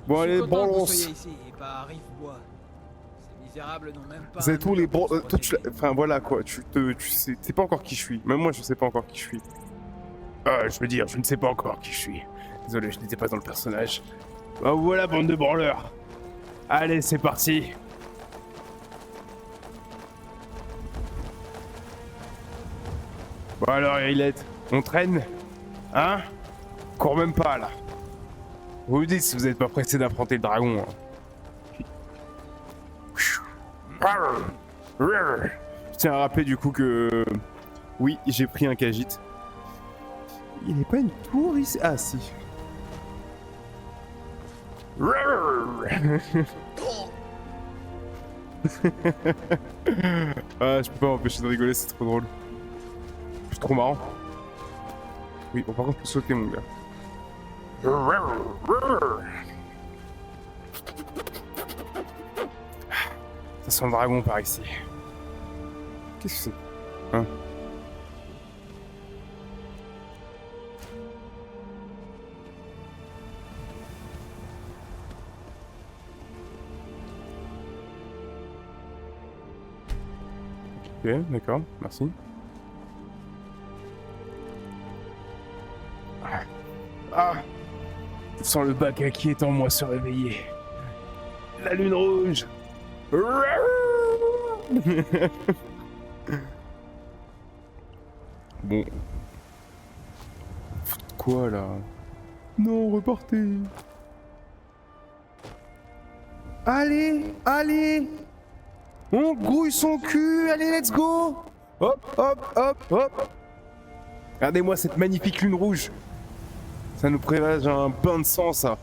Bon, Je suis allez, content que vous balance. soyez ici et pas à Rive-Bois. Ces misérables n'ont même pas C'est un tous les mur pour se toi, protéger. enfin voilà quoi, tu sais pas encore qui je suis. Même moi, je sais pas encore qui je suis. Je veux dire, je ne sais pas encore qui je suis. Désolé, je n'étais pas dans le personnage. Bah voilà, bande de branleurs. Allez, c'est parti. Bon alors, Irilette, on traîne? Hein? Cours même pas là. Vous me dites si vous n'êtes pas pressé d'affronter le dragon. Hein. Je tiens à rappeler du coup que... Oui, j'ai pris un Khajiit. Il n'est pas une tour ici? Ah si. Ah, je peux pas m'empêcher de rigoler, c'est trop drôle. C'est trop marrant. Oui, bon par contre, on peut sauter mon gars. Ça sent le dragon par ici. Qu'est-ce que c'est? Hein? Ok, d'accord, merci. Ah! Je sens le bac qui est en moi se réveiller. La lune rouge! Bon. Foutre quoi là? Non, repartez! Allez, allez! On grouille son cul, allez, let's go! Hop, hop, hop, hop! Regardez-moi cette magnifique lune rouge! Ça nous présage un bain de sang, ça!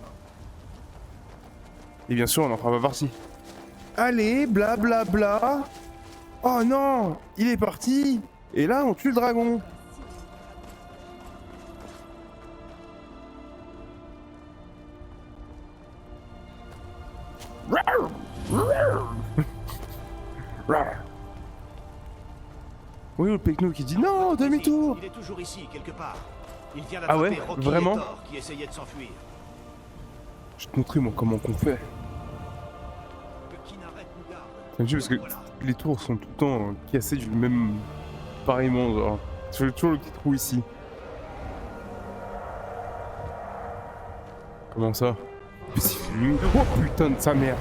Et bien sûr, on en fera pas partie. Allez, blablabla! Bla, bla. Oh non! Il est parti! Et là, on tue le dragon! Oui, le Pecno qui dit non, demi-tour! Il est toujours ici, quelque part. Il vient Ah ouais, d'attraper Rocky vraiment? et Thor, qui essayait de s'enfuir. Je vais te montrer moi comment qu'on fait. Que Kinaret nous garde. C'est juste parce que Voilà. les tours sont tout le temps cassées du même pareillement, genre. J'ai toujours le petit trou ici. Comment ça? Mais c'est fait nuit. Oh putain de sa mère!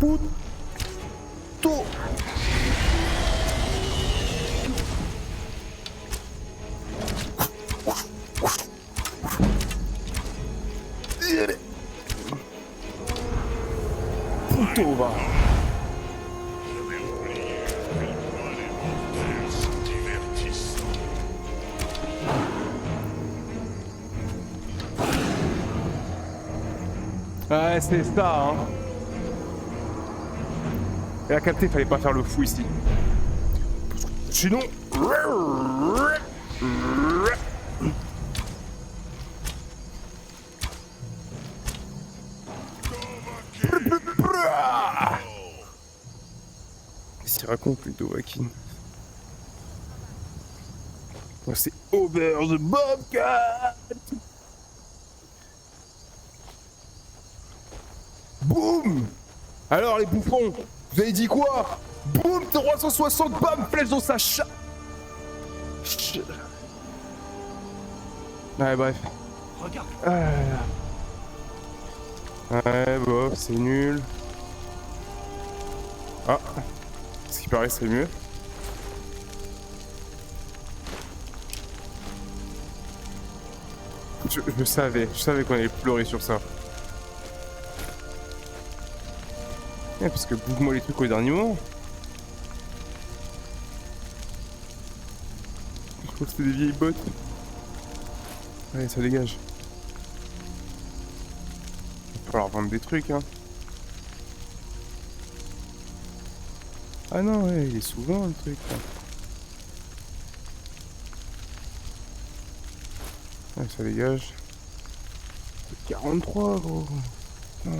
Puto! Puto va! Ouais, c'est ça, hein. Et à capter, fallait pas faire le fou ici. Sinon... Qu'est-ce qu'il raconte plutôt, Akin? C'est Over the Bobcat! Boum! Alors les bouffons, vous avez dit quoi? Boum, 360, bam, flèche dans sa chatte. Ouais, bref. Regarde. Ouais, bof, c'est nul. Ah, ce qui paraît c'est mieux. Je savais qu'on allait pleurer sur ça. Ouais, parce que bouge-moi les trucs au dernier moment. Je crois que c'était des vieilles bottes. Allez, ça dégage. Il va falloir vendre des trucs, hein. Ah non, ouais, il est souvent le truc, là. Ouais, ça dégage. 43, gros. Ah,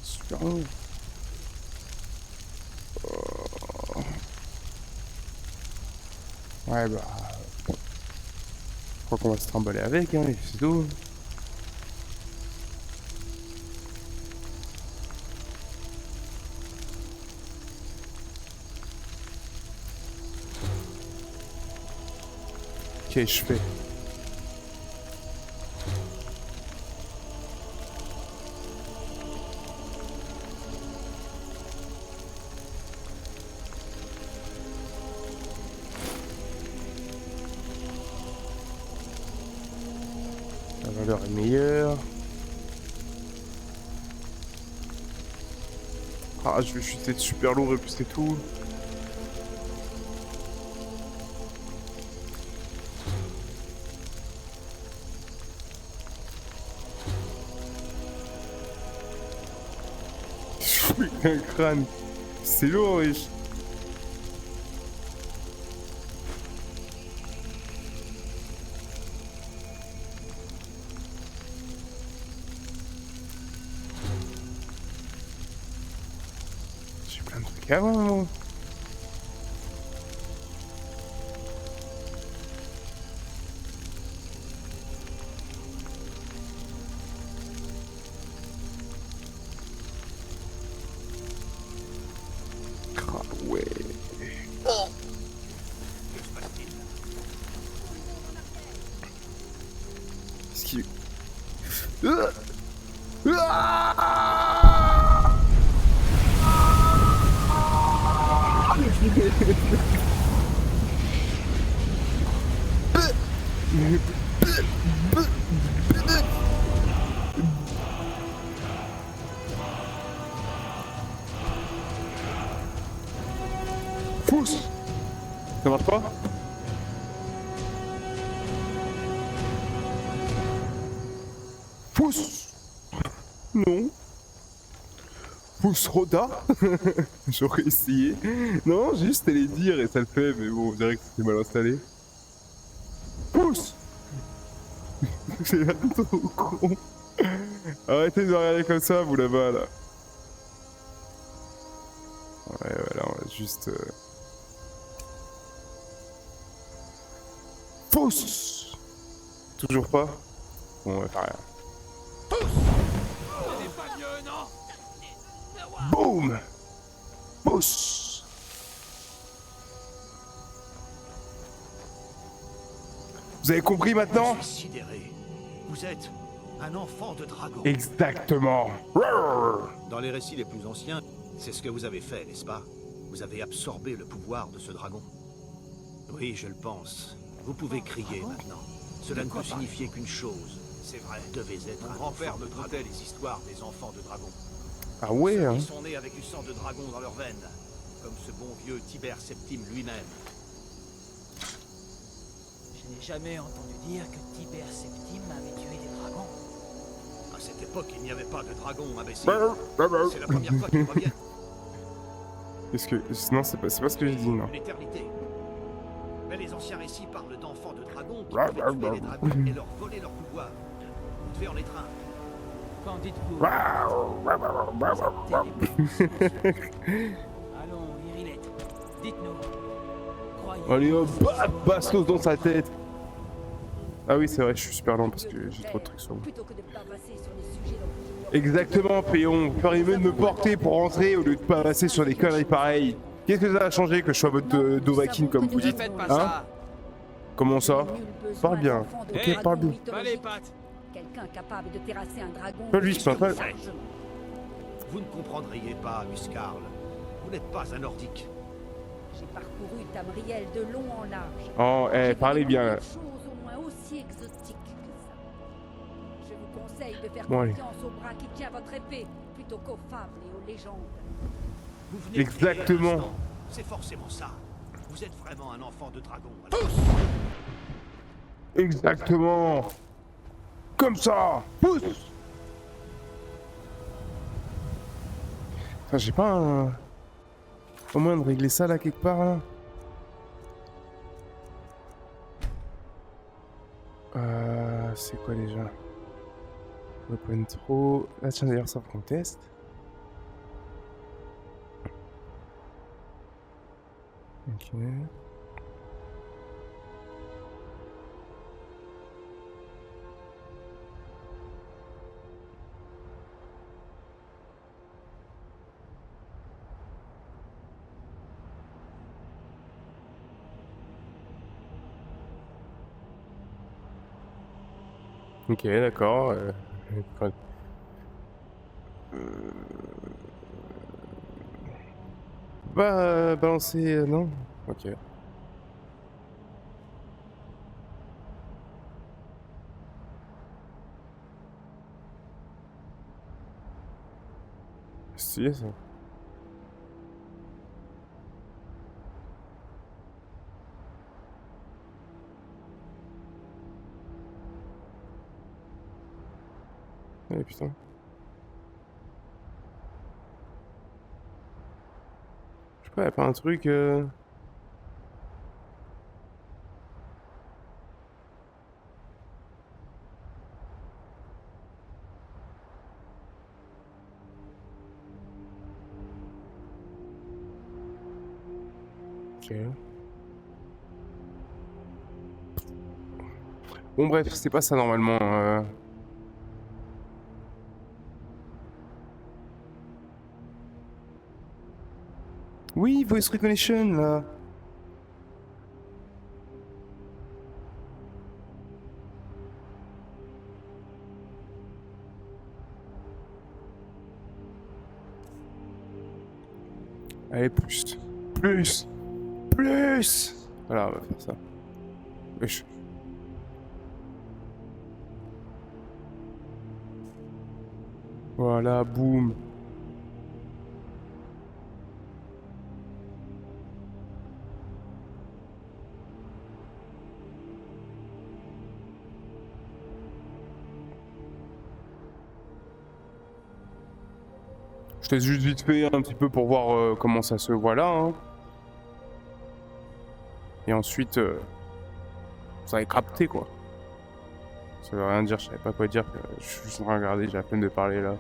super long. Ouais, bah. Je crois qu'on va se trimballer avec, hein, et puis c'est tout. Ok, je fais. La valeur est meilleure. Ah, je vais chuter de super lourd et puis c'est tout. Un crâne. C'est lourd, wesh. J'ai plein de trucs avant, moi. Ah ouais. Qu'est-ce qu'il... Pousse. Ça marche pas? Pousse. Non. Pousse Roda. J'aurais essayé. Non, j'ai juste à les dire et ça le fait, mais bon, on dirait que c'était mal installé. Pousse. J'ai l'air trop con. Arrêtez de me regarder comme ça, vous là-bas, là. Ouais, voilà, on va juste... Pousse. Toujours pas? Bon, on va faire rien. Boum. Pousse. Vous avez compris maintenant? Je suis sidéré. Vous êtes un enfant de dragon. Exactement. Dans les récits les plus anciens, c'est ce que vous avez fait, n'est-ce pas? Vous avez absorbé le pouvoir de ce dragon. Oui, je le pense. Vous pouvez crier maintenant. Cela ne peut signifier qu'une chose. C'est vrai, vous devez être un grand-père me contait les histoires des enfants de dragon. Ah ouais, Ceux hein. qui sont nés avec du sang de dragon dans leurs veines, comme ce bon vieux Tibère Septime lui-même. Je n'ai jamais entendu dire que Tibère Septime avait tué des dragons. À cette époque, il n'y avait pas de dragon, imbécile. C'est la première fois qu'ils reviennent. Est-ce que... Non, c'est pas ce que j'ai dit, non. L'éternité. Mais les anciens récits parlent d'enfants de dragons qui pouvaient tuer les dragons et leur voler leur pouvoir. Vous devez en être un. Qu'en dites-vous? Allons, Irilette, dites-nous. Croyez-vous Allez hop, que ce soit bastos dans sa tête. Ah oui, c'est vrai, je suis super lent parce que j'ai trop de trucs sur moi. Plutôt que de bavasser sur des sujets dont Exactement, Péon. Vous feriez mieux de me porter pour rentrer au lieu de pas passer sur des conneries pareilles. Qu'est-ce que ça a changé que je sois votre Dovahkiin comme vous Ne dites? faites pas Hein? ça. Comment ça? nul besoin Parle bien. d'enfants de Ok, dragon parle bien. Pas les mythologique. pattes. Quelqu'un capable de terrasser un dragon. Pas lui, je parle pas. largement. Vous ne comprendriez pas, Huskarl. Vous n'êtes pas un nordique. J'ai parcouru Tamriel de long en large. Oh, J'ai parlez vu bien. beaucoup de choses au moins aussi exotiques que ça. Je vous conseille de faire Bon, allez. confiance au bras qui tient votre épée plutôt qu'aux fables et aux légendes. Vous venez de Exactement. crier à l'instant. C'est forcément ça. Vous êtes vraiment un enfant de dragon. alors. Exactement. Comme ça. Pousse. Enfin, j'ai pas un... Au moins de régler ça là quelque part là. C'est quoi déjà? Open trop. Ah tiens d'ailleurs ça faut qu'on teste. Ok. Ok, d'accord. Quand- Bah, balancer, non? Ok. Stylé ça. Eh putain. Je sais pas, y'a pas un truc. Ok. Bon, bref, c'est pas ça normalement. Oui, voice recognition là. Allez, plus. Plus. Plus. Voilà, on va faire ça. Wesh. Voilà, boum. Je teste juste vite fait un petit peu pour voir comment ça se voit là. Hein. Et ensuite, ça va capter quoi. Ça veut rien dire, je savais pas quoi dire. Je suis juste en train de regarder, j'ai la peine de parler là.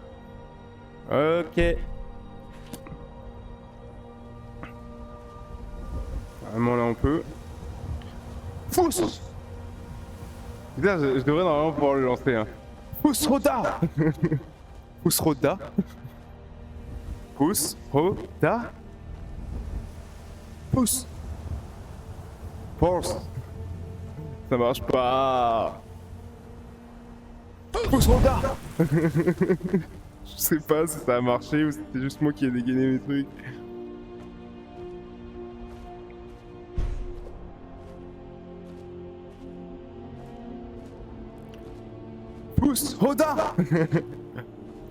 Ok. Vraiment là on peut. Fous. Putain, je devrais normalement pouvoir le lancer. Hein. Fous Roda. Fous Roda. Fous Roda. Fous. Force. Ça marche pas. Fous Roda. Je sais pas si ça a marché ou c'était juste moi qui ai dégainé mes trucs. Pousse Roda.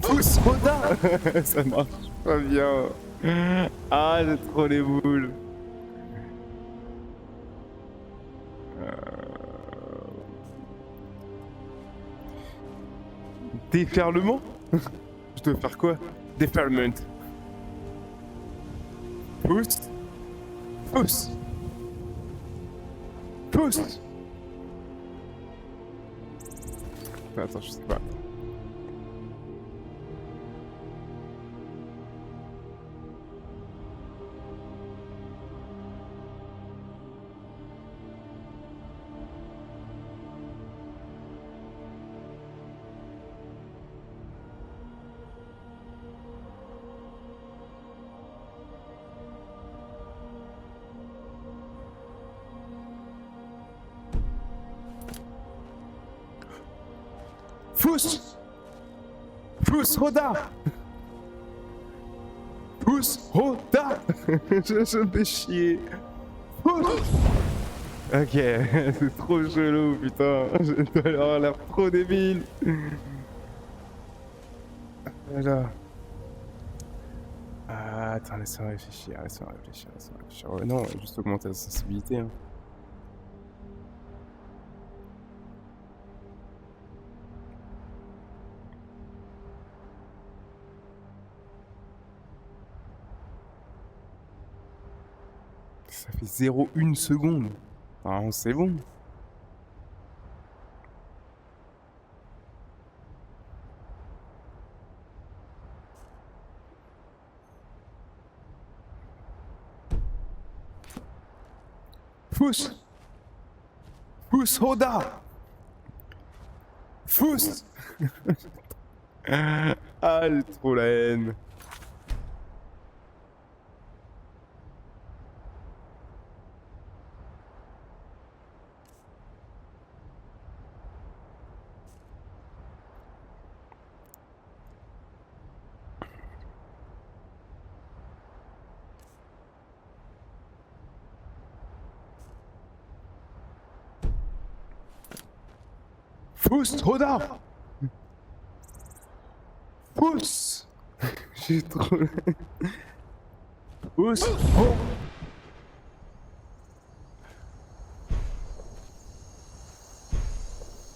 Pousse Roda. Ça marche pas bien. Ah, j'ai trop les boules. Déferlement. Je dois faire quoi? Déferlement. Pousse. Pousse. Pousse. Attends, je sais pas. Pousse. Pousse Roda. Pousse Roda. Je me fais chier. Pousse. Ok, c'est trop chelou, putain. Je dois avoir l'air trop débile. Voilà. Ah, attends, laisse-moi réfléchir, laisse-moi réfléchir, laisse-moi réfléchir. Ouais, non, juste augmenter la sensibilité. Hein. Ça fait 0,1 seconde. Ah, c'est bon. Fous. Fous Roda. Fous. Ah, j'ai trop la haine. Pousse, trop d'arbres. Pousse. J'ai trop... Pousse. Oh.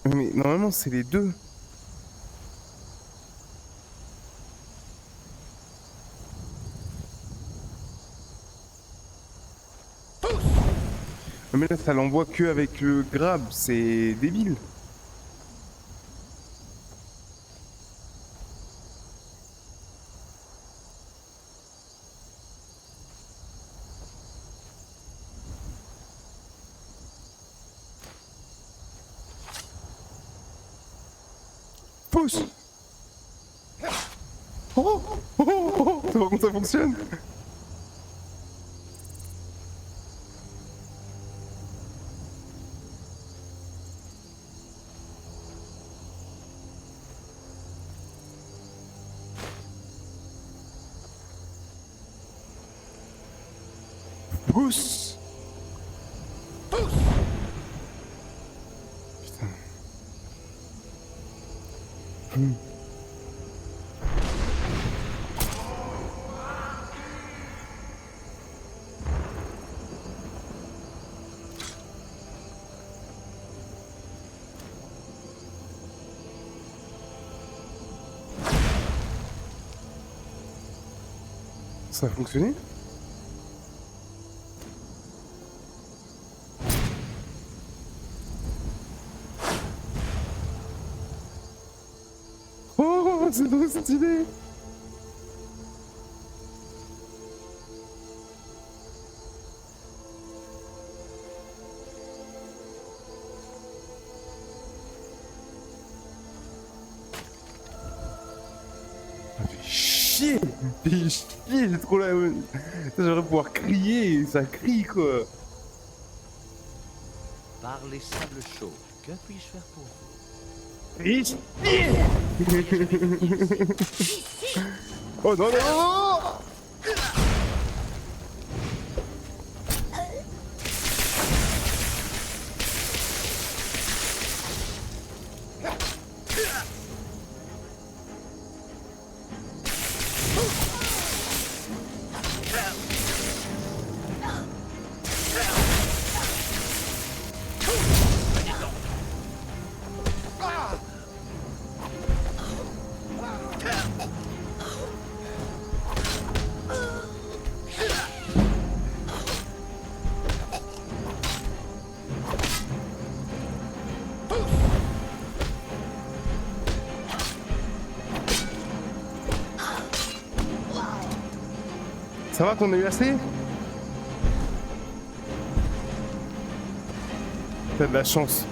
Mais normalement c'est les deux. Mais là ça l'envoie que avec le grab, c'est débile. Pousse. Oh, oh, oh, oh. Tu vois comment ça fonctionne? Pousse. Pousse. Putain. Ça a fonctionné? Oh, c'est trop stylé! Ah, fait chier! Fait chier, j'ai trop la... J'aurais pouvoir crier, ça crie quoi! Par les sables chauds, que puis-je faire pour vous? Riche! Oh non, non, non, non! Ça va, t'en as eu assez? T'as de la chance.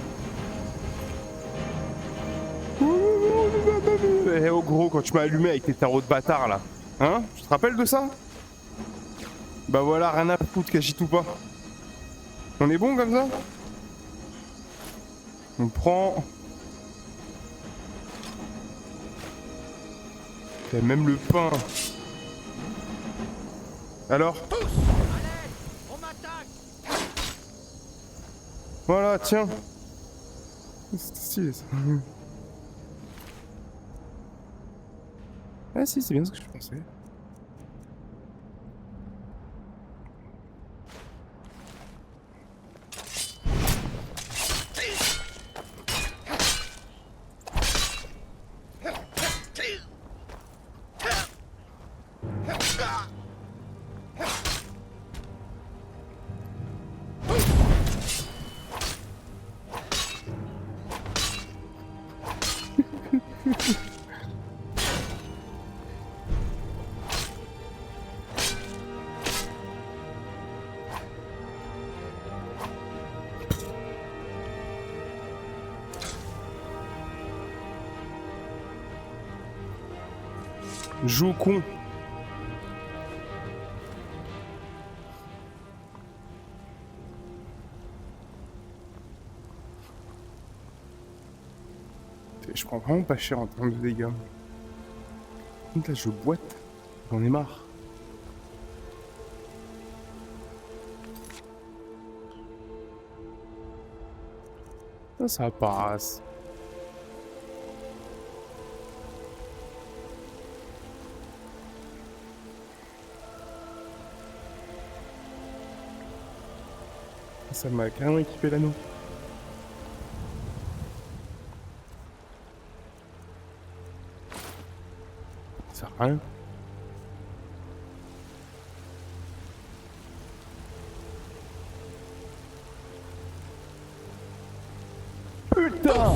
Eh oh gros, quand tu m'as allumé avec tes tarots de bâtard là, hein? Tu te rappelles de ça? Bah voilà, rien à foutre, Khajiit ou pas. On est bon comme ça? On prend... T'as même le pain. Alors? On m'attaque! Voilà, tiens. C'était stylé ça. Ah si, c'est bien ce que je pensais. Joue au con. Je prends vraiment pas cher en termes de dégâts. Donc là je boite, j'en ai marre. Ça passe. Ça m'a carrément équipé l'anneau. Ça sert à rien. Putain.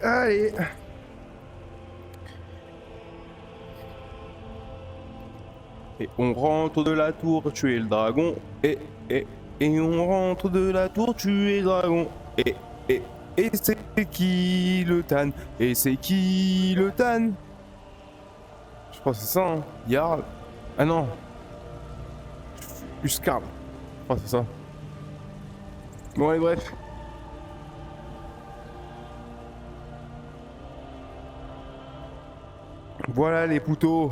Allez. Et on rentre de la tour tuer le dragon. Et on rentre de la tour tuer le dragon. Et c'est qui le Tan? Et c'est qui le Tan? Je crois que c'est ça, hein. Jarl. Ah non. Uskarl. Je crois que c'est ça. Bon allez bref. Voilà les poutos.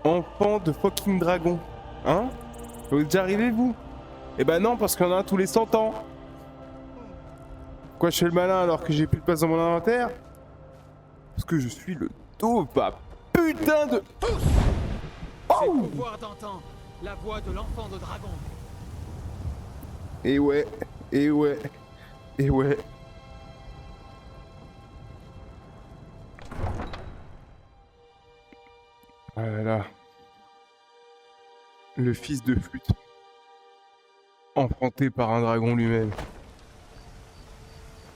Enfants de fucking dragon. Hein? Vous êtes déjà arrivés vous? Eh ben non, parce qu'il y en a un tous les 100 ans. Quoi, je fais le malin alors que j'ai plus de place dans mon inventaire? Parce que je suis le taupe. Putain de... C'est le pouvoir d'entendre la voix de l'enfant de dragon. Et ouais, et ouais, et ouais. Ah là là. Le fils de flûte. Enfanté par un dragon lui-même.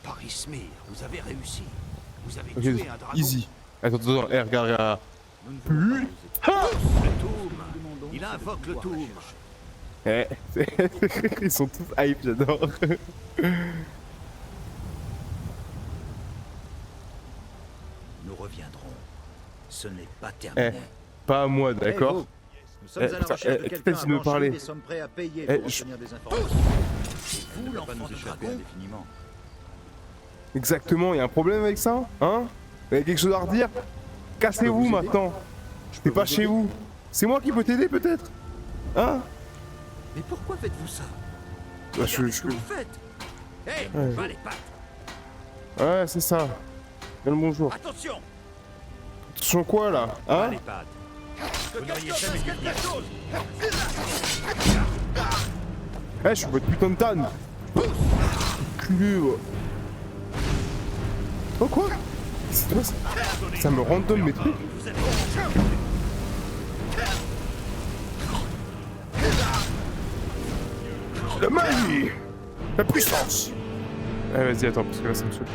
Par Ismir, vous avez réussi. Vous avez Ok, tué un dragon. easy. Attends, regarde. Plus. Le Toum. Il invoque le Toum. Eh, ils sont tous hype, j'adore. Nous reviendrons. Ce n'est pas terminé. Pas à moi, d'accord? Hey, vous. Nous sommes à la recherche de quelqu'un peut-être me à parler. blanchir et sommes prêts à payer Eh, pour je- obtenir des informations. Vous, Ne pas l'enfant nous de échapper dragon. indéfiniment. Exactement, il y a un problème avec ça? Hein? Vous avez quelque chose à redire? Cassez-vous vous aider maintenant. C'est pas chez vous. C'est moi qui peux t'aider peut-être? Hein? Mais pourquoi faites-vous ça? Bah, Regardez ce que vous faites. Hé, Ouais. bas les pattes. Ouais, c'est ça. Bien le bonjour. Attention. Attention quoi là? Bas Hein? les pattes. Vous n'auriez jamais dû venir ici. Eh, je suis votre putain de tanne. Culé, ouais. Oh quoi? C'est toi ça? Ça me random mes trucs. Vous êtes La magie! La puissance! Eh vas-y, attends, parce que là ça me saoule.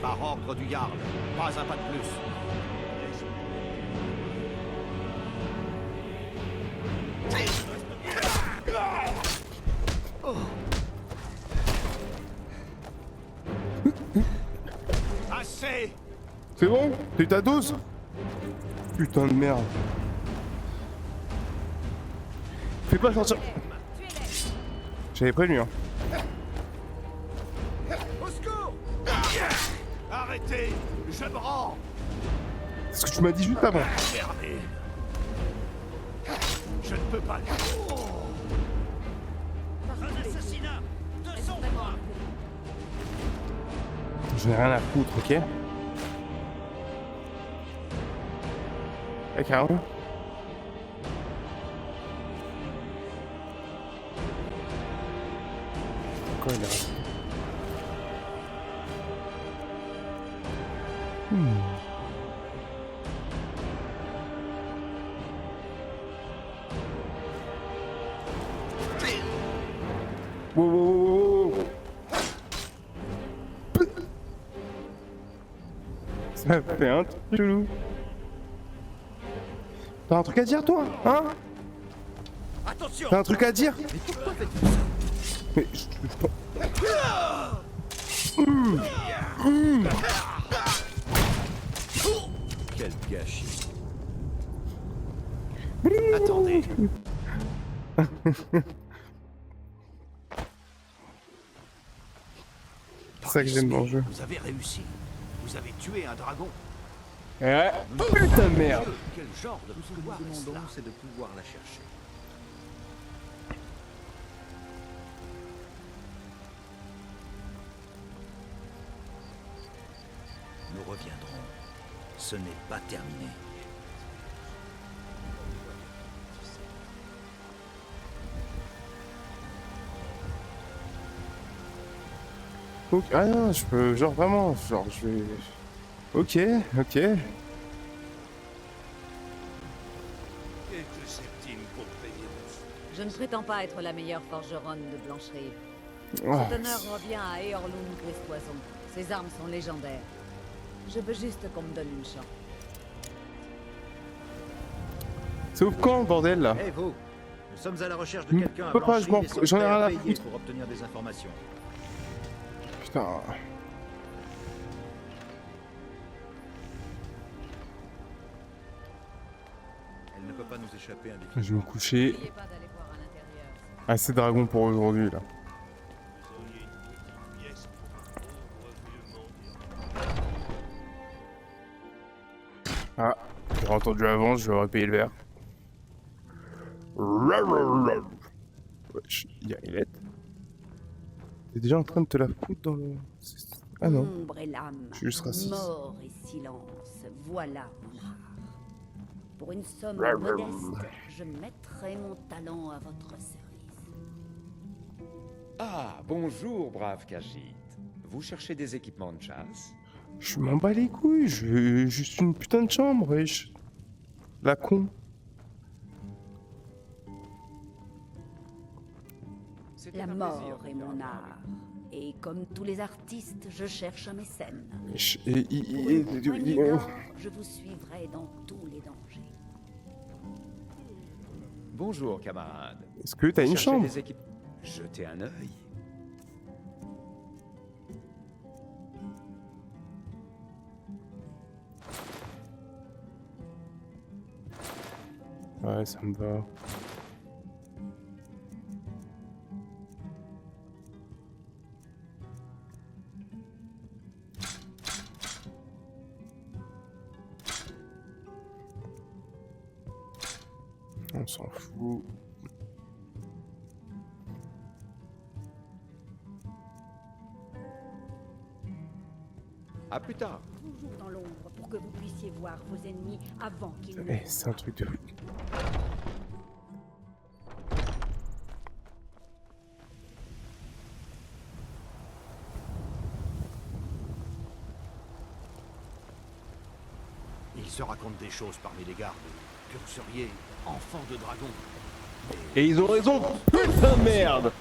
par ordre du Jarl. Pas un pas de plus. Assez! C'est bon? T'as eu ta dose? Putain de merde. Fais pas sortir. J'avais prévenu, hein. Au secours! Arrêtez! Je me rends! C'est ce que tu m'as dit juste avant. Merdez! Je ne peux pas le... Un assassinat! De son droit! J'en ai rien à foutre, ok? Eh, carrément. Quoi, il est resté? Wow, wow, wow, wow. Ça fait un truc chelou. T'as un truc à dire, toi? Hein? Attention! T'as un truc à dire? Mais pourquoi faites-vous ça? Mais Quel gâchis. Attendez! C'est ça que j'aime dans le jeu. Vous avez réussi. Vous avez tué un dragon. Ouais. Putain de merde. Quel genre de Tout ce que pouvoir nous est-ce demandons, là? c'est de pouvoir la chercher. Nous reviendrons. Ce n'est pas terminé. Ok. Ah non, je peux... Genre vraiment, genre je vais... Ok, ok. Quelques centimes pour payer mon Je ne prétends pas être la meilleure forgeronne de Blancherive. Ah, Cet honneur revient à Eorlund Gristoison. Ses armes sont légendaires. Je veux juste qu'on me donne une chance. c'est ouf quand, bordel, là? Hé vous, nous sommes à la recherche de quelqu'un à peux pas, je m'en Blancherive et fous, j'en ai sommes prêts rien à payer foutre. pour obtenir des informations. Putain. Elle ne peut pas nous échapper indéfiniment. Je vais me coucher. N'oubliez pas d'aller voir à l'intérieur. Assez dragon pour aujourd'hui, là. Vous auriez une petite pièce pour un pauvre vieux mendiant. Ah, j'ai entendu avant, je vais repayé le verre. Wesh, il y a Hélène. T'es déjà en train de te la foutre dans le... Ah non. Ombre et lame, Je suis juste raciste. mort et silence, voilà mon art. Pour une somme modeste, je mettrai mon talent à votre service. Ah, bonjour, brave Khajiit. Vous cherchez des équipements de chasse? Je m'en bats les couilles, je veux juste une putain de chambre, wesh. La con. La mort est mon art. Et comme tous les artistes, je cherche un mécène. Wesh, Pour une poignée d'or, je vous suivrai dans tous les dangers. Bonjour, camarade. Est-ce que t'as Vous une cherchez chambre? des équipements? Jetez un œil. Ouais, ça me va. On s'en fout. À plus tard. Toujours dans l'ombre pour que vous puissiez voir vos ennemis avant qu'ils ne... Eh, c'est un truc de fou. Il se raconte des choses parmi les gardes. Que vous seriez enfant de dragon. Et ils ont raison. Putain de merde.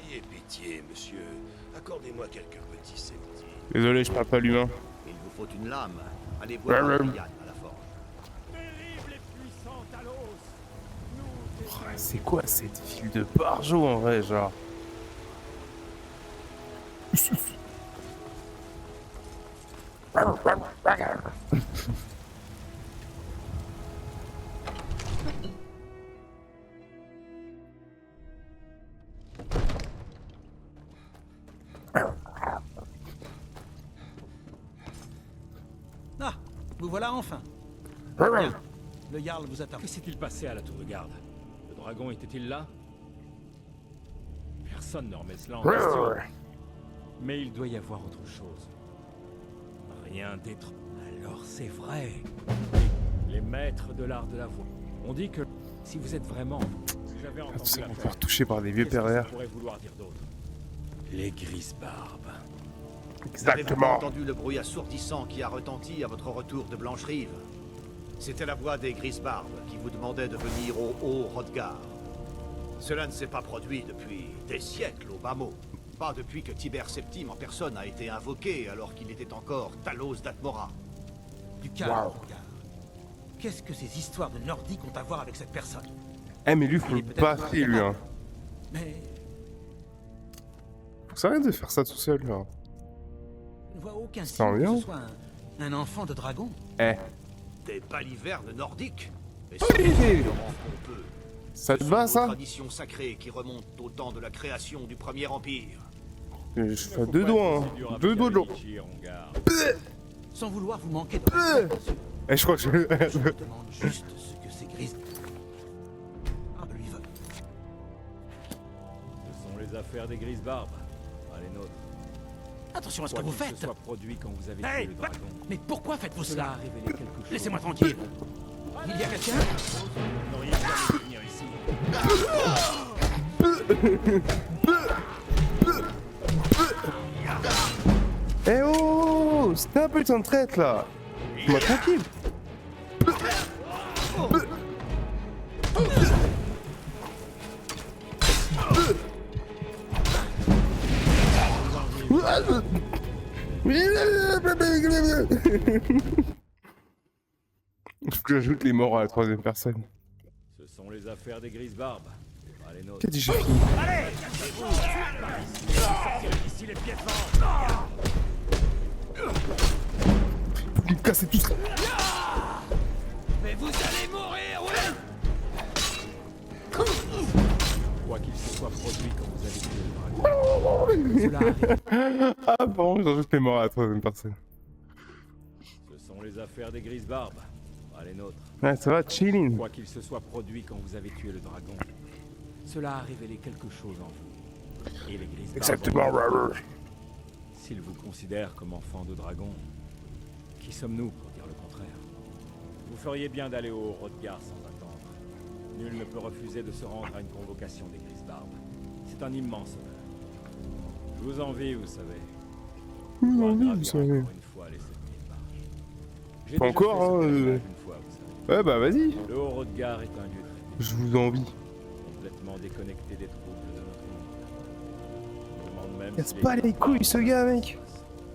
Ayez pitié, monsieur. Accordez-moi quelques petits centimes. Désolé, je parle pas l'humain. Il vous faut une lame. Allez voir Yann à la forge. Oh, c'est quoi cette file de barjo en vrai, genre? Ah, vous voilà enfin. Bien. Le Jarl vous attend. Que s'est-il passé à la tour de garde? Le dragon était-il là? Personne ne remet cela en question. Mais il doit y avoir autre chose. Rien d'être... Alors c'est vrai. Les maîtres de l'art de la voix. On dit que si vous êtes vraiment... J'avais entendu C'est l'affaire. encore touché par des vieux Qu'est-ce que ça pervers. pourrait vouloir dire d'autre? Les grises barbes. N'avez-vous pas entendu le bruit assourdissant qui a retenti à votre retour de Blancherive? C'était la voix des Grisbarbes qui vous demandait de venir au Haut-Hrodgar. Cela ne s'est pas produit depuis des siècles au bas mot. Pas depuis que Tibère Septime en personne a été invoqué alors qu'il était encore Talos d'Atmora. Du calme, regarde. Qu'est-ce que ces histoires de Nordiques ont à voir avec cette personne? Eh, mais lui, faut Il le est peut-être baffer, lui, hein. Mais Faut que ça arrête de faire ça tout seul, là. je ne vois aucun Ça signe en que vient ce soit un enfant de dragon. Eh, Des balivernes nordiques. Et idée. on peut. ça te Ce va, sont nos ça? traditions sacrées qui remontent au temps de la création du Premier Empire. Je fais deux doigts, hein. Deux doigts de l'eau. Sans vouloir vous manquer de respect, monsieur. Et je crois que Je vous demande juste ce que ces grises... Ah, lui va... Ce sont les affaires des grises barbes. Pas les nôtres. Attention à ce que Quoi vous qu'il faites. se soit produit quand vous avez Hey, tué le dragon. mais pourquoi faites-vous Cela a cela? révélé quelque chose. Laissez-moi tranquille. Il y a quelqu'un? Vous n'auriez jamais dû venir ici. Eh oh, c'était un putain de traite là. Moi tranquille. Faut que j'ajoute les morts à la troisième personne. Ce sont les affaires des grises barbes. Pas les nôtres. Qu'a dit j'ai fini? Ici les pieds devant. Faut qu'ils me cassent tous. Mais vous allez mourir, oui! Quoi qu'il se soit produit quand vous avez tué le dragon. Cela arrive. Ah bon, j'ajoute les morts à la troisième personne. Ce sont les affaires des grises barbes. Pas les nôtres. Ouais, ça va, chilling. Quoi qu'il se soit produit quand vous avez tué le dragon. Cela a révélé quelque chose en vous. Et les grises barbes. Exactement, Robert. S'ils vous considèrent comme enfant de dragon, qui sommes-nous pour dire le contraire? Vous feriez bien d'aller au Hrodgar sans attendre. Nul ne peut refuser de se rendre à une convocation des grises barbes. C'est un immense honneur. Je vous envie, vous savez. Vous Pouvoir envie, vous gravir savez. encore une fois les 7000 marches. J'ai Pas déjà encore, fait ce hein, pèlerinage une fois, vous savez. Ouais, bah vas-y. Le Hrodgar est un lieu très Je vous envie. complètement déconnecté des troubles de notre monde. Je me demande même Casse si pas les grises couilles, barbes ce gars, mec.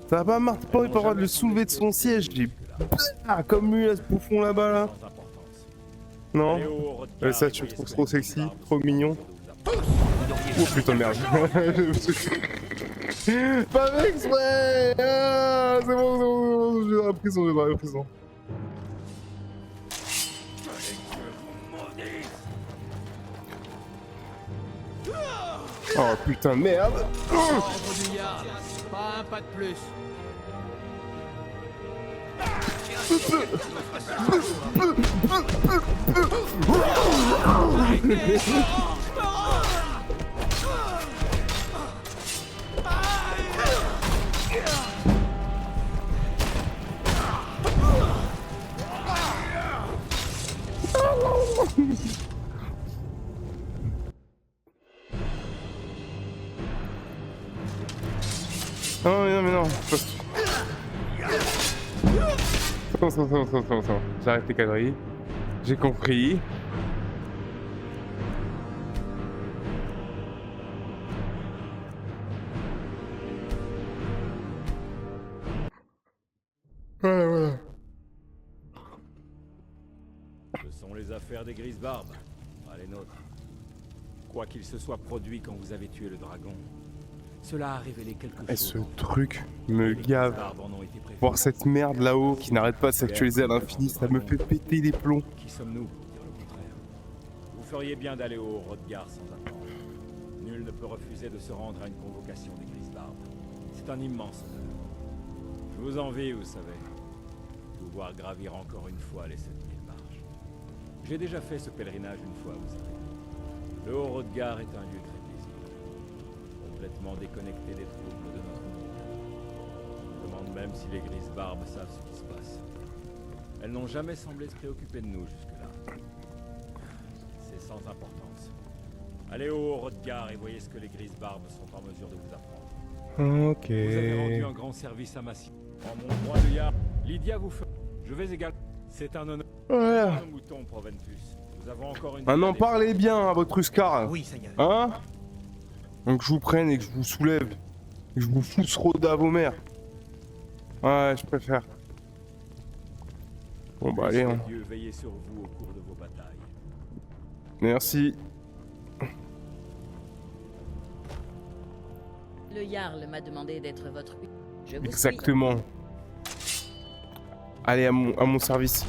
Ça va pas marre, t'as pas Elles eu n'ont le droit de le jamais soulever de son semblé siège. J'ai jusque-là. comme lui, là, ce bouffon là-bas, là. Sans importance. Non. Allez au Hrodgar Ça, et tu le voyez trouves ce trop que les sexy, barbes trop sont mignon. en mesure de vous apprendre. Oh putain de merde. Pas fait exprès. Ah, c'est bon, je vais à la prison, je vais à la prison. Oh putain de merde. Ordre du Jarl. Pas un pas de plus. Non mais non mais non. Attends. J'arrête les conneries. J'ai compris. Voilà. Ce sont les affaires des grises barbes, pas les nôtres. Quoi qu'il se soit produit quand vous avez tué le dragon, cela a révélé quelque Et chose. ce en vous. truc me Les grises gave. barbes en ont été prévenus. Voir cette merde là-haut qui n'arrête pas de s'actualiser à l'infini, ça me fait péter les plombs. Qui sommes-nous pour dire le contraire? Vous feriez bien d'aller au Hrodgar sans attendre. Nul ne peut refuser de se rendre à une convocation des grises barbes. C'est un immense honneur. Je vous envie, vous savez. Pouvoir gravir encore une fois les 7000 marches. J'ai déjà fait ce pèlerinage une fois, vous savez. Le Hrodgar est un lieu très paisible. Complètement déconnecté des troubles de notre monde. Je me demande même si les grises barbes savent ce qui se passe. Elles n'ont jamais semblé se préoccuper de nous jusque-là. C'est sans importance. Allez au Hrodgar et voyez ce que les grises barbes sont en mesure de vous apprendre. Ok. Vous avez rendu un grand service à Massy. En mon droit de Jarl, Lydia vous fait. Je vais également. C'est un honneur. Voilà. Un mouton, Proventus. Nous avons encore une. Maintenant parlez bien à votre Uscar. Oui, ça y est. Hein? Donc je vous prenne et que je vous soulève. Et que je vous fousse Rhoda à vos mères. Ouais, je préfère. Bon bah allez, hein. Dieu veiller sur vous au cours de vos batailles. Merci. Le Jarl m'a demandé d'être votre... Je vous Exactement. Allez, à mon service.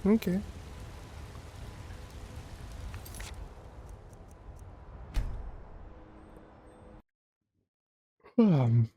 Ok. Ah.